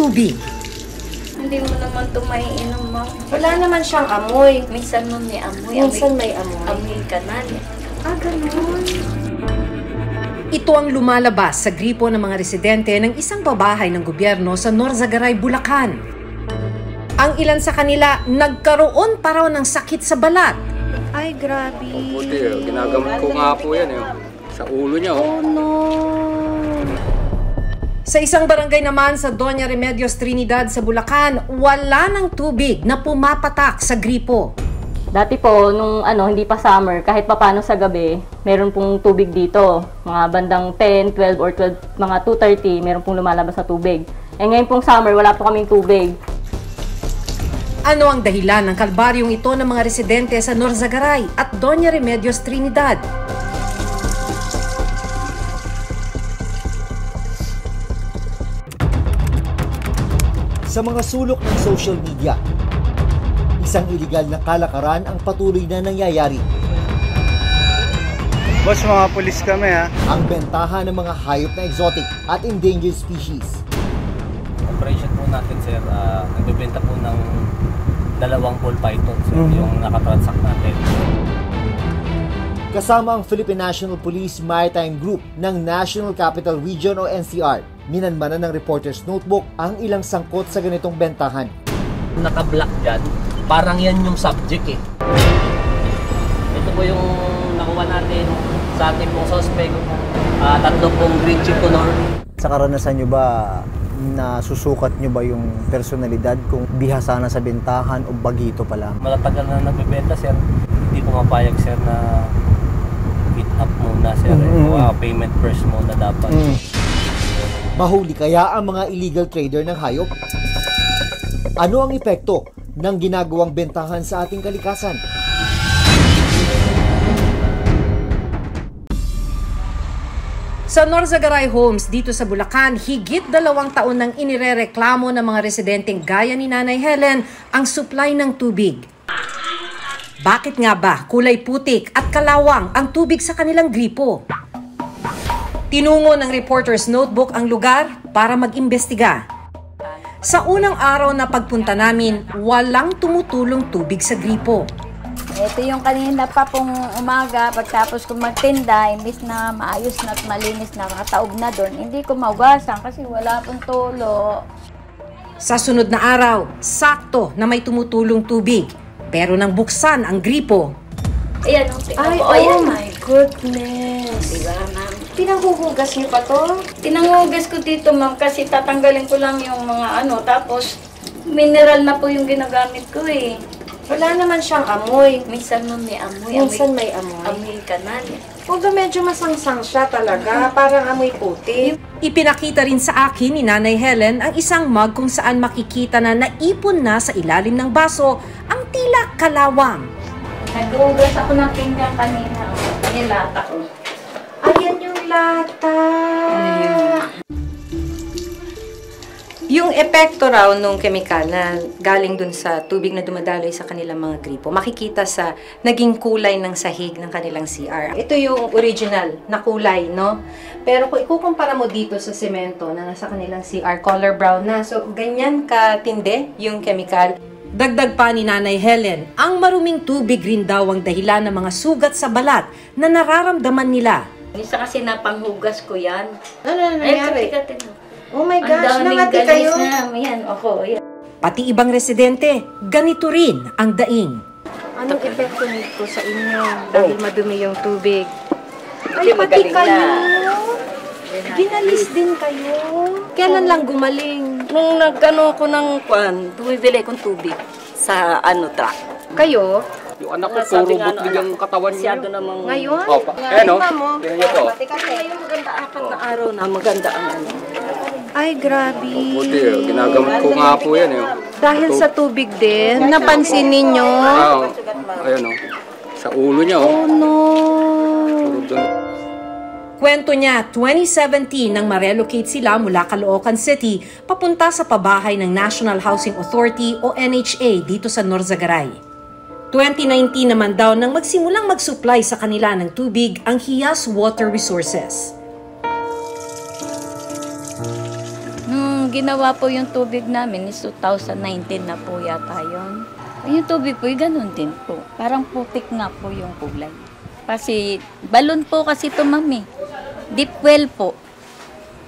tubig. Hindi mo naman ito maiinom, ma'am. Wala naman siyang amoy. Minsan mo may amoy. Minsan may amoy. Amoy kanal. Ganun. Ito ang lumalabas sa gripo ng mga residente ng isang babahay ng gobyerno sa Norzagaray, Bulacan. Ang ilan sa kanila nagkaroon pa raw ng sakit sa balat. Ay, grabe. Puti, ginagamot ko nga po yan sa ulo niya. Oh, no. Sa isang barangay naman sa Doña Remedios Trinidad sa Bulacan, wala ng tubig na pumapatak sa gripo. Dati po, nung hindi pa summer, kahit papano sa gabi, meron pong tubig dito. Mga bandang 10, 12 or 12, mga 2:30, meron pong lumalabas na tubig. Ngayon pong summer, wala po kaming tubig. Ano ang dahilan ng kalbaryong ito ng mga residente sa Norzagaray at Doña Remedios Trinidad? Sa mga sulok ng social media, isang iligal na kalakaran ang patuloy na nangyayari. Boss, mga pulis kami ha. Ang bentahan ng mga hayop na exotic at endangered species. Operation po natin, sir, nagbibenta po ng 2 ball python, sir, yung nakatransact natin. Kasama ang Philippine National Police Maritime Group ng National Capital Region o NCR. Minanmanan ng Reporter's Notebook ang ilang sangkot sa ganitong bentahan. Naka-block dyan, parang yan yung subject eh. Ito po yung nakuha natin sa ating pong suspect, 3 pong green chip honor. Sa karanasan nyo ba, nasusukat nyo ba yung personalidad kung bihasa na sa bentahan o bagito pa lang? Malatagal na nagbibenta, sir. Hindi po mapayag, sir, na meet up muna, sir. Payment first muna dapat. Mahuli kaya ang mga illegal trader ng hayop? Ano ang epekto ng ginagawang bentahan sa ating kalikasan? Sa Norzagaray Homes dito sa Bulacan, higit 2 taon nang inirereklamo ng mga residenteng gaya ni Nanay Helen ang supply ng tubig. Bakit nga ba kulay putik at kalawang ang tubig sa kanilang gripo? Tinungo ng Reporter's Notebook ang lugar para mag-imbestiga. Sa unang araw na pagpunta namin, walang tumutulong tubig sa gripo. Ito yung kanina pa pong umaga, pagtapos kong magtinda, imbis na maayos na at malinis na nakataob na doon, hindi ko maugasan kasi wala pong tulo. Sa sunod na araw, sakto na may tumutulong tubig. Pero nang buksan ang gripo, Ayan, Ay, oh my goodness. Diba, ma'am? Pinanghuhugas niyo pa to? Tinangugas ko dito, ma'am, kasi tatanggalin ko lang yung mga tapos mineral na po yung ginagamit ko eh. Wala naman siyang amoy. Minsan mo may amoy. Minsan may amoy. Amoy kanal. Although medyo masangsang siya talaga, parang amoy puti. ipinakita rin sa akin ni Nanay Helen ang isang mug kung saan makikita na naipon na sa ilalim ng baso ang tila kalawang. Nag-uugas ako ng pinggan kanina. Nilata ko. Ayan yung lata. Yung epekto raw nung chemical na galing dun sa tubig na dumadaloy sa kanilang mga gripo, makikita sa naging kulay ng sahig ng kanilang CR. Ito yung original na kulay, no? Pero kung ikukumpara mo dito sa semento na nasa kanilang CR, color brown na. So, ganyan katindi yung chemical. Dagdag pa ni Nanay Helen, ang maruming tubig rin daw ang dahilan ng mga sugat sa balat na nararamdaman nila. Isa kasi napanghugas ko yan. Ano nangyari? Oh my Ang gosh, daming nangati galis kayo? na. Yan, ako. Yan. Pati ibang residente, ganito rin ang daing. Anong epekto nito sa inyo dahil madumi yung tubig? Ay, pati kayo? Ginalis din kayo. Kailan lang gumaling? Nung nag-ano ko ng bumibili kong tubig sa truck. Kayo? Yung anak ko, puro butlig ang katawan niya. Masyado namang... Ngayon? Opa. Ayan o. Tingnan niyo po. Ngayon maganda, 4 na araw na maganda ang ano. Ay, grabe. Puti, ginagamot ko nga po yan Dahil sa tubig din, napansin ninyo? Ayan o. Sa ulo niya o. Oh no. Kwento niya, 2017 nang ma-relocate sila mula Caloocan City papunta sa pabahay ng National Housing Authority o NHA dito sa Norzagaray. 2019 naman daw nang magsimulang mag-supply sa kanila ng tubig ang Hiyas Water Resources. ginawa po yung tubig namin is 2019 na po yata yun. Yung tubig po, ganun din po. Parang putik nga po yung kulay. Kasi balon po kasi ito, mami. Deep well po.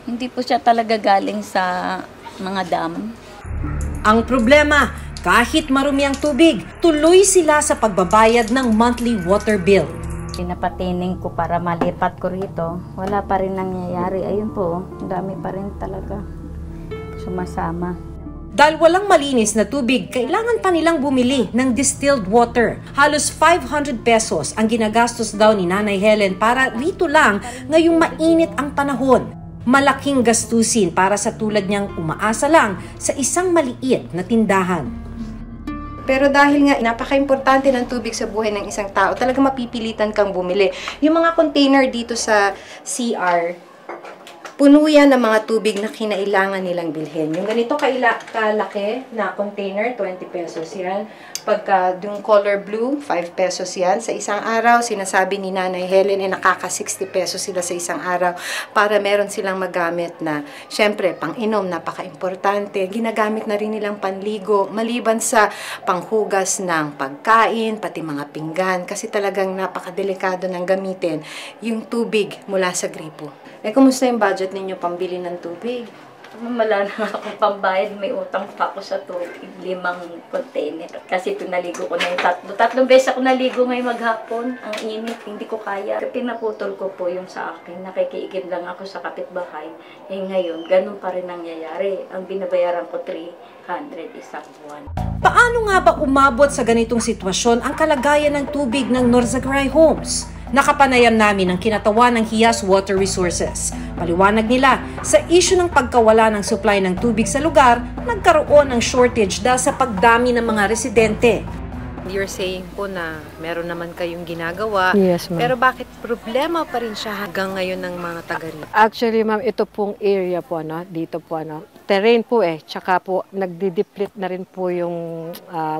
Hindi po siya talaga galing sa mga dam. Ang problema, kahit marumi ang tubig, tuloy sila sa pagbabayad ng monthly water bill. Pinapatining ko para malipat ko rito. Wala pa rin nangyayari. Ayun po, ang dami pa rin talaga sumasama. Dahil walang malinis na tubig, kailangan pa nilang bumili ng distilled water. Halos 500 pesos ang ginagastos daw ni Nanay Helen para rito lang ngayong mainit ang panahon. Malaking gastusin para sa tulad niyang umaasa lang sa isang maliit na tindahan. Pero dahil nga napaka-importante ng tubig sa buhay ng isang tao, talaga mapipilitan kang bumili. Yung mga container dito sa CR, puno yan ng mga tubig na kinailangan nilang bilhin. Yung ganito kalaki na container, 20 pesos yan. Pagka yung color blue, 5 pesos yan. Sa isang araw, sinasabi ni Nanay Helen, nakaka-60 pesos sila sa isang araw para meron silang magamit na, syempre, pang-inom, napaka-importante. Ginagamit na rin nilang panligo, maliban sa panghugas ng pagkain, pati mga pinggan, kasi talagang napakadelikado ng gamitin yung tubig mula sa gripo. Kumusta yung budget ninyo pambili ng tubig? Wala na akong pambayad, may utang pa ako sa tubig, 5 container. Kasi pinaligo ko na yung tatlong beses ako naligo ngayong maghapon. Ang init, hindi ko kaya. Pinaputol ko po yung sa akin, nakikiigib lang ako sa kapitbahay. Ngayon, ganun pa rin nangyayari. Ang binabayaran ko 300 isang buwan. Paano nga ba umabot sa ganitong sitwasyon ang kalagayan ng tubig ng Norzagaray Homes? Nakapanayam namin ang kinatawan ng Hiyas Water Resources. Paliwanag nila, sa issue ng pagkawala ng supply ng tubig sa lugar, nagkaroon ng shortage dahil sa pagdami ng mga residente. You're saying po na meron naman kayong ginagawa. Yes, ma'am. Pero bakit problema pa rin siya hanggang ngayon ng mga taga rito? Actually, ma'am, ito pong area po, dito po, terrain po tsaka po nagdi-deplete na rin po yung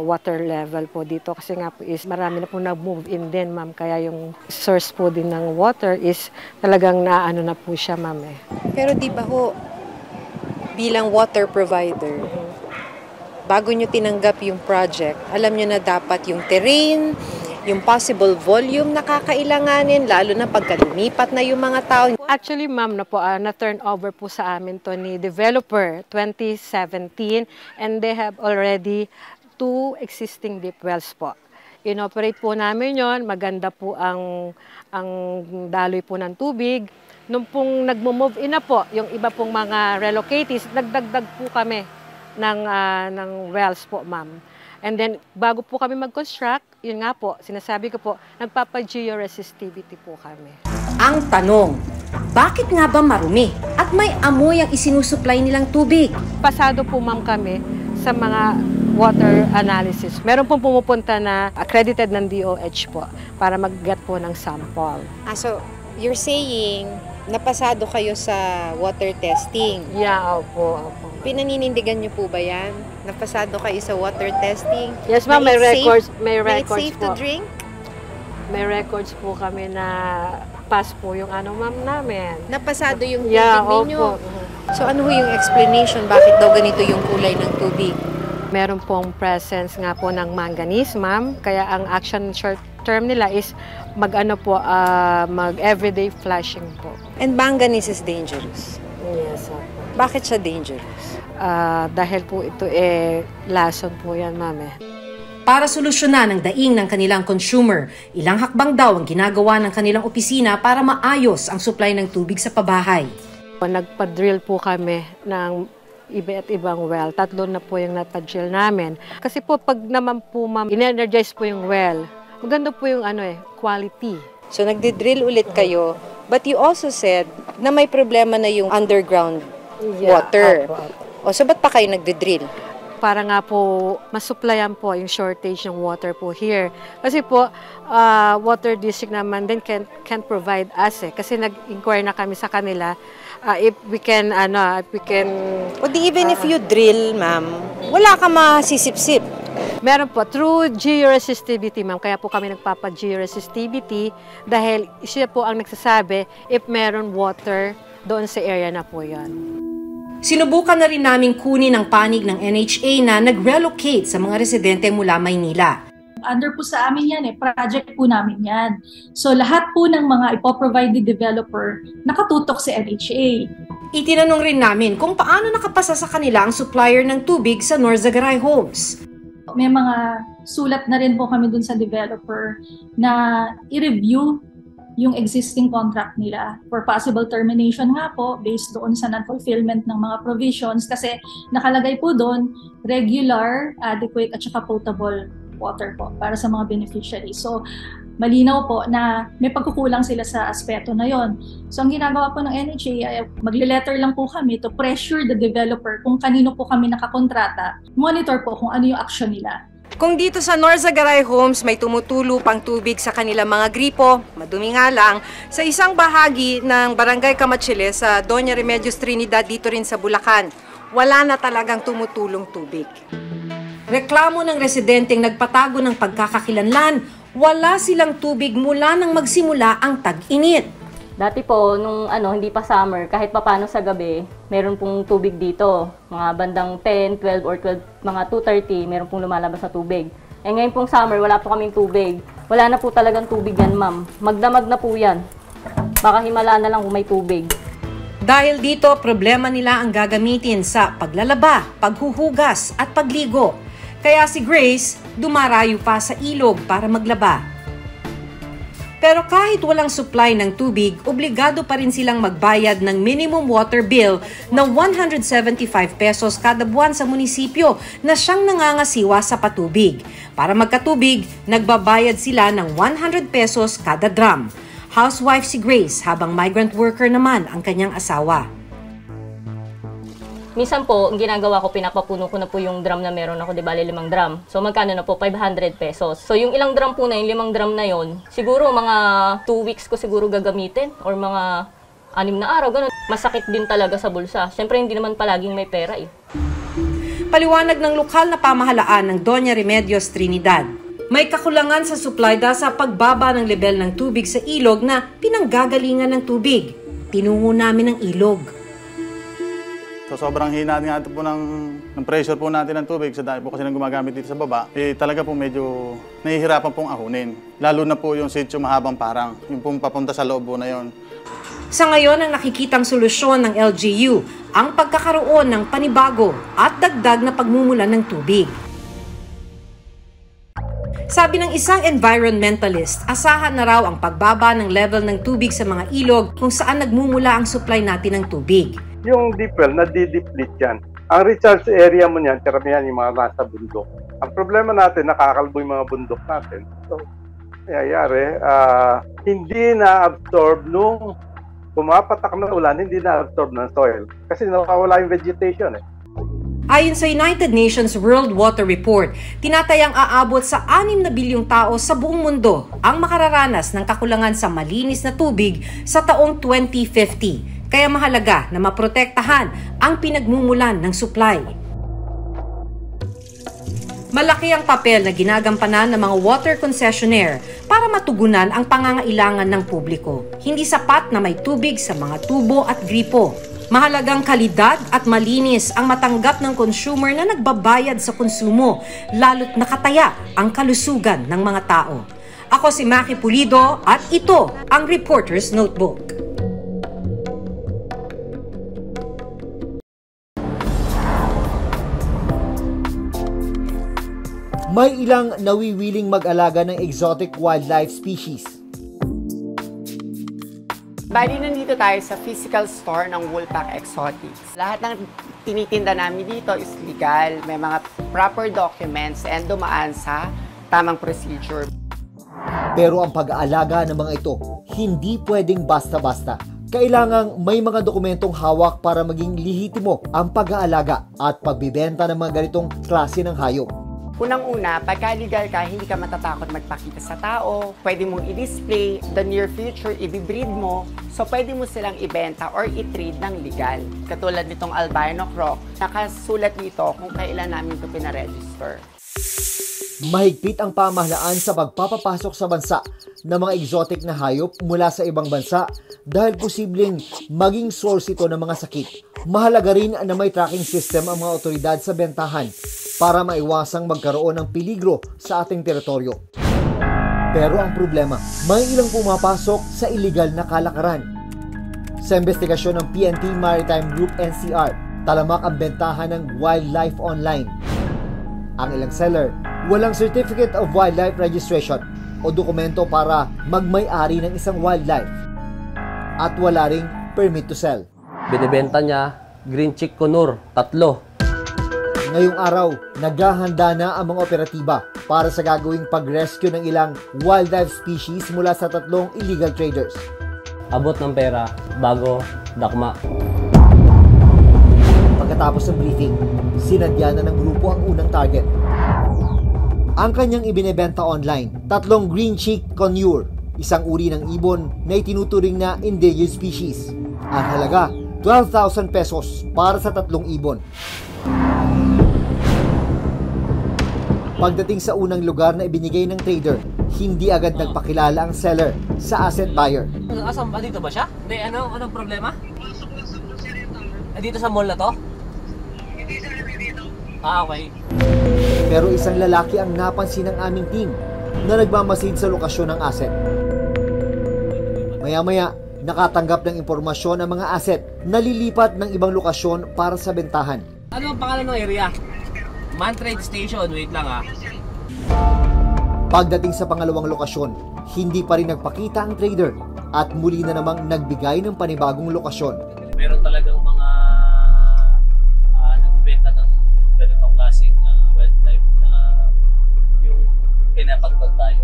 water level po dito kasi nga po is marami na po nag-move in din, ma'am. Kaya yung source po din ng water is talagang naano na po siya, ma'am. Pero di ba ho, bilang water provider, bago nyo tinanggap yung project, alam nyo na dapat yung terrain, yung possible volume na kakailanganin, lalo na pagka lumipat na yung mga tao. Actually, ma'am, na-turn over po sa amin to ni developer 2017 and they have already 2 existing deep wells po. In-operate po namin yon, maganda po ang daloy po ng tubig. Nung pong nag-move in na po, yung iba pong mga relocatees, nagdagdag po kami ng wells po, ma'am. And then, bago po kami mag-construct, yun nga po, sinasabi ko po, nagpapa-georesistivity po kami. Ang tanong, bakit nga ba marumi at may amoy ang isinusupply nilang tubig? Pasado po, ma'am, kami sa mga water analysis. Meron pong pumupunta na accredited ng DOH po para mag-get po ng sample. So, you're saying, napasado kayo sa water testing? Yeah, opo. Pinaninindigan niyo po ba yan? Napasado kayo sa water testing? Yes, ma'am, may records po. It's safe to drink? May records po kami na pass po yung ma'am namin. Napasado yung tubig ninyo? Opo. So ano yung explanation? Bakit daw ganito yung kulay ng tubig? Meron pong presence nga po ng manganese, ma'am. Kaya ang action short term nila is mag-everyday flushing po. And manganese is dangerous? Yes, opo. Bakit siya dangerous? Dahil po ito lason po yan, ma'am. Para solusyonan ang daing ng kanilang consumer, ilang hakbang daw ang ginagawa ng kanilang opisina para maayos ang supply ng tubig sa pabahay. Nagpa-drill po kami ng iba at ibang well. 3 na po yung napa-drill namin. Kasi po pag naman po, ma'am, in-energize po yung well, maganda po yung quality. So nagdi-drill ulit kayo, but you also said na may problema na yung underground water. O so ba't pa kayo nagdi-drill? Para nga po masupplyan po yung shortage ng water po here. Kasi po, water district naman din can provide us kasi nag-inquire na kami sa kanila if we can even if you drill, ma'am, wala ka masisip-sip. Meron po, through georesistivity, ma'am. Kaya po kami nagpapa-georesistivity dahil siya po ang nagsasabi if meron water doon sa area na po yan. Sinubukan na rin naming kunin ang panig ng NHA na nag-relocate sa mga residente mula Maynila. Under po sa amin yan project po namin yan. So lahat po ng mga ipoprovide ni developer nakatutok sa NHA. Itinanong rin namin kung paano nakapasa sa kanila ang supplier ng tubig sa Norzagaray Homes. May mga sulat na rin po kami dun sa developer na i-review yung existing contract nila for possible termination nga po based doon sa non-fulfillment ng mga provisions kasi nakalagay po doon regular, adequate at saka potable water po para sa mga beneficiaries. So malinaw po na may pagkukulang sila sa aspeto na yon. So ang ginagawa po ng NHA ay magle-letter lang po kami to pressure the developer kung kanino po kami nakakontrata. Monitor po kung ano yung action nila. Kung dito sa Norzagaray Homes may tumutulo pang tubig sa kanilang mga gripo, madumi nga lang, sa isang bahagi ng Barangay Camatsile sa Doña Remedios Trinidad dito rin sa Bulacan, wala na talagang tumutulong tubig. Reklamo ng residenteng nagpatago ng pagkakakilanlan, wala silang tubig mula nang magsimula ang tag-init. Dati po, nung hindi pa summer, kahit papano sa gabi, meron pong tubig dito. Mga bandang 10, 12 or 12, mga 2:30, meron pong lumalabas na tubig. Eh ngayon pong summer, wala po kaming tubig. Wala na po talagang tubig yan, ma'am. Magdamag na po yan. Baka himala na lang kung may tubig. Dahil dito, problema nila ang gagamitin sa paglalaba, paghuhugas at pagligo. Kaya si Grace, dumarayo pa sa ilog para maglaba. Pero kahit walang supply ng tubig, obligado pa rin silang magbayad ng minimum water bill na 175 pesos kada buwan sa munisipyo na siyang nangangasiwa sa patubig. Para magkatubig, nagbabayad sila ng 100 pesos kada drum. Housewife si Grace habang migrant worker naman ang kanyang asawa. Minsan po, ang ginagawa ko, pinapapuno ko na po yung drum na meron ako, di bali 5 drum. So magkano na po? 500 pesos. So yung ilang drum po na, yung 5 drum na yon, siguro mga 2 weeks ko siguro gagamitin or mga 6 na araw, ganun. Masakit din talaga sa bulsa. Siyempre hindi naman palaging may pera eh. Paliwanag ng lokal na pamahalaan ng Doña Remedios Trinidad. May kakulangan sa supply dahil sa pagbaba ng level ng tubig sa ilog na pinanggagalingan ng tubig. Tinungo namin ang ilog. So sobrang hina nga ito po ng pressure po natin ng tubig sa dahil po kasi nang gumagamit dito sa baba, talaga po medyo nahihirapan pong ahunin. Lalo na po yung sitio mahabang parang, yung pong papunta sa loob po na yon. Sa ngayon, ang nakikitang solusyon ng LGU ang pagkakaroon ng panibago at dagdag na pagmumulan ng tubig. Sabi ng isang environmentalist, asahan na raw ang pagbaba ng level ng tubig sa mga ilog kung saan nagmumula ang supply natin ng tubig. Yung deep well, nadi-deplete yan. Ang recharge area mo niyan, karamihan yung mga nasa bundok. Ang problema natin, nakakalbo yung mga bundok natin. So, nangyayari, hindi na-absorb nung pumapatak ng ulan, hindi na-absorb ng soil. Kasi nawawala yung vegetation eh. Ayon sa United Nations World Water Report, tinatayang aabot sa 6 na bilyong tao sa buong mundo ang makararanas ng kakulangan sa malinis na tubig sa taong 2050. Kaya mahalaga na maprotektahan ang pinagmumulan ng supply. Malaki ang papel na ginagampanan ng mga water concessionaire para matugunan ang pangangailangan ng publiko. Hindi sapat na may tubig sa mga tubo at gripo. Mahalagang kalidad at malinis ang matanggap ng consumer na nagbabayad sa konsumo, lalo't nakataya ang kalusugan ng mga tao. Ako si Maki Pulido at ito ang Reporter's Notebook. May ilang nawiwiling mag-alaga ng exotic wildlife species. Bali, nandito tayo sa physical store ng Woolpack Exotics. Lahat ng tinitinda namin dito is legal, may mga proper documents and dumaan sa tamang procedure. Pero ang pag-aalaga ng mga ito, hindi pwedeng basta-basta. Kailangang may mga dokumentong hawak para maging lehitimo ang pag-aalaga at pagbibenta ng mga ganitong klase ng hayop. Unang-una, pagka legal ka, hindi ka matatakot magpakita sa tao, pwede mong i-display, the near future, i-breed mo, so pwede mo silang ibenta or i-trade ng legal. Katulad nitong albino croc, nakasulat dito kung kailan namin ito pinaregister. Mahigpit ang pamahalaan sa pagpapapasok sa bansa ng mga exotic na hayop mula sa ibang bansa dahil posibleng maging source ito ng mga sakit. Mahalaga rin na may tracking system ang mga otoridad sa bentahan para maiwasang magkaroon ng peligro sa ating teritoryo. Pero ang problema, may ilang pumapasok sa illegal na kalakaran. Sa investigasyon ng PNP Maritime Group NCR, talamak ang bentahan ng wildlife online. Ang ilang seller, walang Certificate of Wildlife Registration o dokumento para magmay-ari ng isang wildlife at wala ring permit to sell. Binibenta niya green chick conure, 3. Ngayong araw, naghahanda na ang mga operatiba para sa gagawing pag-rescue ng ilang wildlife species mula sa 3 illegal traders. Abot ng pera bago dakma. Pagkatapos ng briefing, sinadya na ng grupo ang unang target. Ang kanyang ibinebenta online, 3 green chick conure, isang uri ng ibon na itinuturing na endangered species. Ang halaga, 12,000 pesos para sa 3 ibon. Pagdating sa unang lugar na ibinigay ng trader, hindi agad nagpakilala ang seller sa asset buyer. Asan ba? Dito ba siya? Hindi, anong problema? Dito sa mall na to? Okay. Pero isang lalaki ang napansin ng aming team na nagmamasid sa lokasyon ng asset. Maya-maya, nakatanggap ng impormasyon ang mga asset na lilipat ng ibang lokasyon para sa bentahan. Ano ang pangalan ng area? Man Trade Station, wait lang ha. Pagdating sa pangalawang lokasyon, hindi pa rin nagpakita ang trader at muli na namang nagbigay ng panibagong lokasyon. Meron talagang mga nagbenta ng ganitong klaseng wildlife na yung pinapagpag tayo.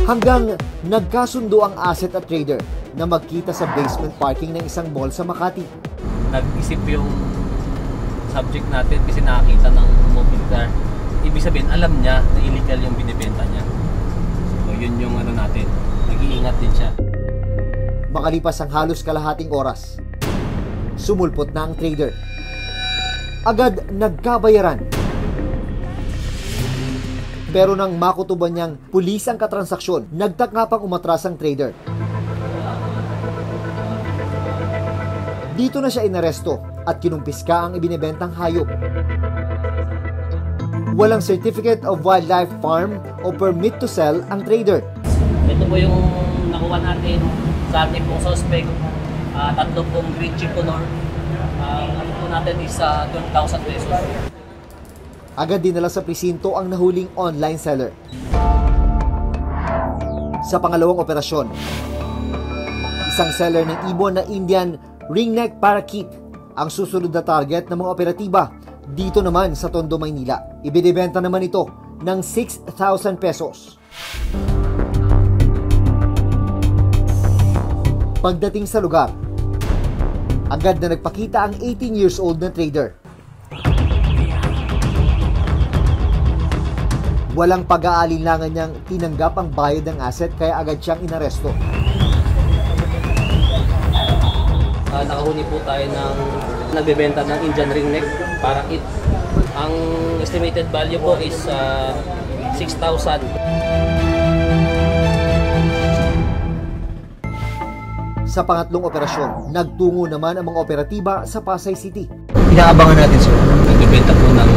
Hanggang nagkasundo ang asset at trader na magkita sa basement parking ng isang mall sa Makati. Nag-isip yung subject natin kasi nakakita ng mobile car. Ibig sabihin, alam niya na illegal yung binibenta niya. So, yun yung natin. Nag-iingat din siya. Makalipas ang halos kalahating oras, sumulpot na ang trader. Agad nagkabayaran. Pero nang makutuban niyang pulis ang katransaksyon, nagtaka pang umatras ang trader. Dito na siya inaresto at kinumpiska ang ibinebentang hayop. Walang Certificate of Wildlife Farm o permit to sell ang trader. Ito po yung nakuha natin sa ating pong suspect. 3 pong green chick conure. Ano po natin is 12,000 pesos. Agad dinala sa presinto ang nahuling online seller. Sa pangalawang operasyon, isang seller ng ibon na Indian ringneck parakeet ang susunod na target ng mga operatiba dito naman sa Tondo, Maynila. Ibinibenta naman ito ng 6,000 pesos. Pagdating sa lugar, agad na nagpakita ang 18 years old na trader. Walang pag-aalinlangan niyang tinanggap ang bayad ng asset kaya agad siyang inaresto. Nakahuni po tayo ng nagbebenta ng Indian ringneck parakeet. Ang estimated value po is 6,000. Sa pangatlong operasyon, nagtungo naman ang mga operatiba sa Pasay City. Inaabangan natin, sir. Nagbebenta po ng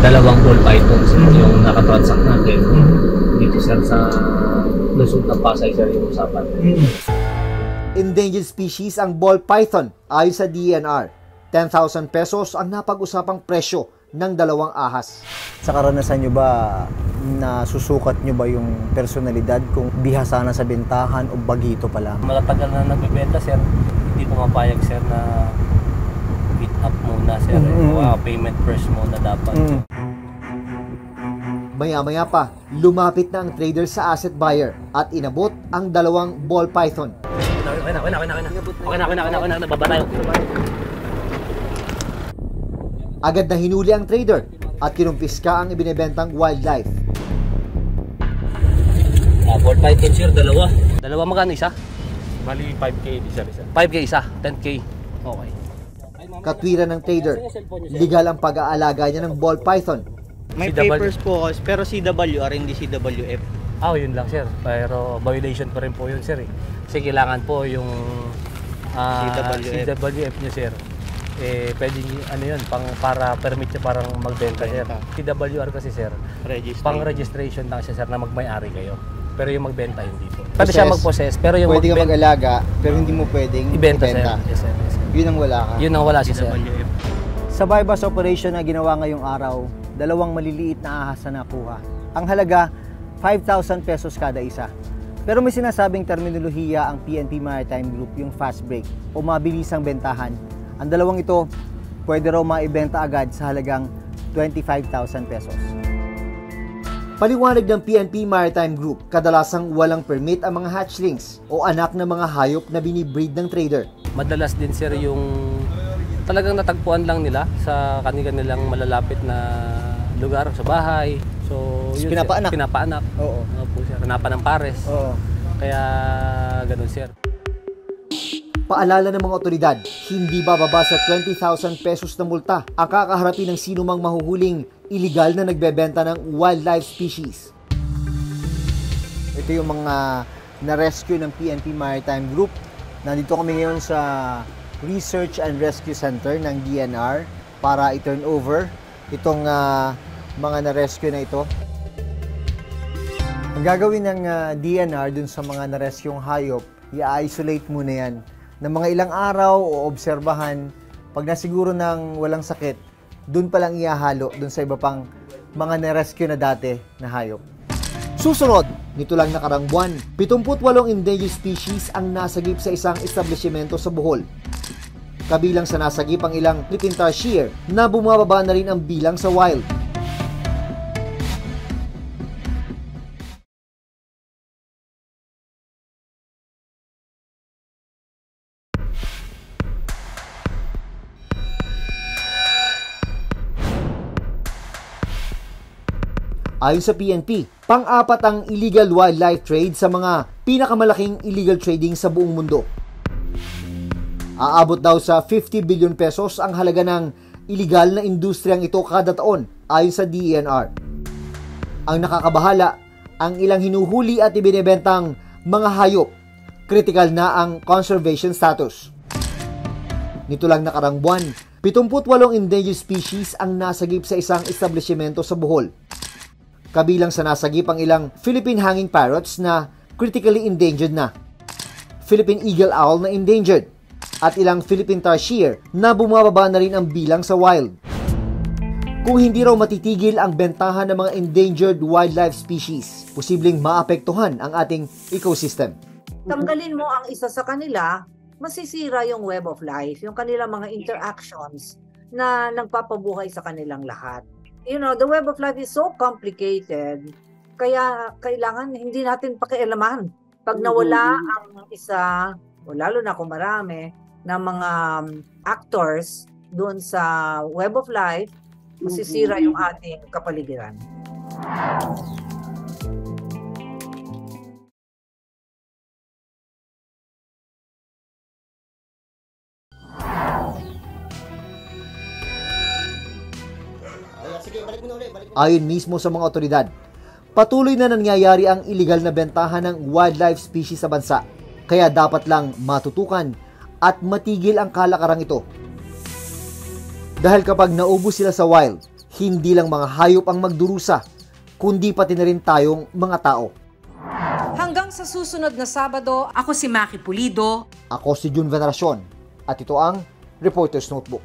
2 ball pythons yung nakatransact natin. Dito sir sa Luzon ng Pasay sir yung usapan. Endangered species ang ball python ayon sa DENR. 10,000 pesos ang napag-usapang presyo ng 2 ahas. Sa karanasan nyo ba, nasusukat nyo ba yung personalidad kung bihasa na sa bentahan o bagito pa lang? Malatagal na nagbebenta sir, hindi po mapayag sir na beat up muna sir. Payment first muna dapat. Maya-maya pa, lumapit na ang trader sa asset buyer at inabot ang 2 ball python. Okay na, nababa tayo. Agad na hinuli ang trader at kinumpiska ang ibinebentang wildlife. Ball python sir, 2. 2 magkano isa? Bali 5K isa. 5K isa, 10K. Okay. Katwiran ng trader, legal ang pag-aalaga niya ng ball python May CW. papers po ako, pero CWR, hindi CWF. Yun lang sir. Pero violation pa rin po yun sir eh. Kasi kailangan po yung CWF nyo sir. Pwedeng yun, para permit siya parang magbenta sir. CWR kasi sir, pang registration lang siya sir na magmay-ari kayo. Pero yung magbenta hindi po. Pwede siya mag-possess, pero yung pwede ka mag-alaga, pero hindi mo pwedeng ibenta sir. Yes, sir. Yun ang wala ka. Yun ang wala siya sir. Sa bypass operation na ginawa ngayong araw, 2 maliliit na ahas na nakuha. Ang halaga, 5,000 pesos kada isa. Pero may sinasabing terminolohiya ang PNP Maritime Group, yung fast break o mabilisang bentahan. Ang 2 ito, pwede raw maibenta agad sa halagang 25,000 pesos. Paliwanag ng PNP Maritime Group, kadalasang walang permit ang mga hatchlings o anak ng mga hayop na binibreed ng trader. Madalas din sir yung talagang natagpuan lang nila sa kanilang malalapit na lugar, sa bahay. So, yun pinapaanak. Pinapaanak. Oo. Po sir. Hanapan ng pares. Oo. Kaya ganun sir. Paalala ng mga otoridad, hindi bababa sa 20,000 pesos na multa ang kakaharapin ng sino mang mahuhuling illegal na nagbebenta ng wildlife species. Ito yung mga na-rescue ng PNP Maritime Group. Nandito kami ngayon sa Research and Rescue Center ng DNR para i-turn over itong mga na-rescue na ito. Ang gagawin ng DNR dun sa mga na-rescue'ng hayop, i-isolate muna yan ng mga ilang araw o obserbahan. Pag nasiguro ng walang sakit, dun palang ihahalo dun sa iba pang mga na-rescue na dati na hayop. Susunod, nito lang nakarang buwan, 78 endangered species ang nasagip sa isang establishmento sa Bohol. Kabilang sa nasagip ang ilang Philippine tarsier na bumababa na rin ang bilang sa wild. Ayon sa PNP, pang-apat ang illegal wildlife trade sa mga pinakamalaking illegal trading sa buong mundo. Aabot daw sa 50 billion pesos ang halaga ng illegal na industriyang ito kada taon ayon sa DENR. Ang nakakabahala, ang ilang hinuhuli at ibinebentang mga hayop, critical na ang conservation status. Nito lang nakarang buwan, 78 endangered species ang nasagip sa isang establishmento sa Bohol. Kabilang sa nasagip ang ilang Philippine hanging parrots na critically endangered na, Philippine eagle owl na endangered, at ilang Philippine tarsier na bumababa na rin ang bilang sa wild. Kung hindi raw matitigil ang bentahan ng mga endangered wildlife species, posibleng maapektuhan ang ating ecosystem. Tanggalin mo ang isa sa kanila, masisira yung web of life, yung kanilang mga interactions na nagpapabuhay sa kanilang lahat. You know, the web of life is so complicated, kaya kailangan hindi natin pakialaman. Pag nawala ang isa, o lalo na kung marami, ng mga actors doon sa web of life, masisira yung ating kapaligiran. Ayon mismo sa mga otoridad, patuloy na nangyayari ang illegal na bentahan ng wildlife species sa bansa. Kaya dapat lang matutukan at matigil ang kalakarang ito. Dahil kapag naubos sila sa wild, hindi lang mga hayop ang magdurusa, kundi pati na rin tayong mga tao. Hanggang sa susunod na Sabado, ako si Maki Pulido. Ako si Jun Veneracion at ito ang Reporter's Notebook.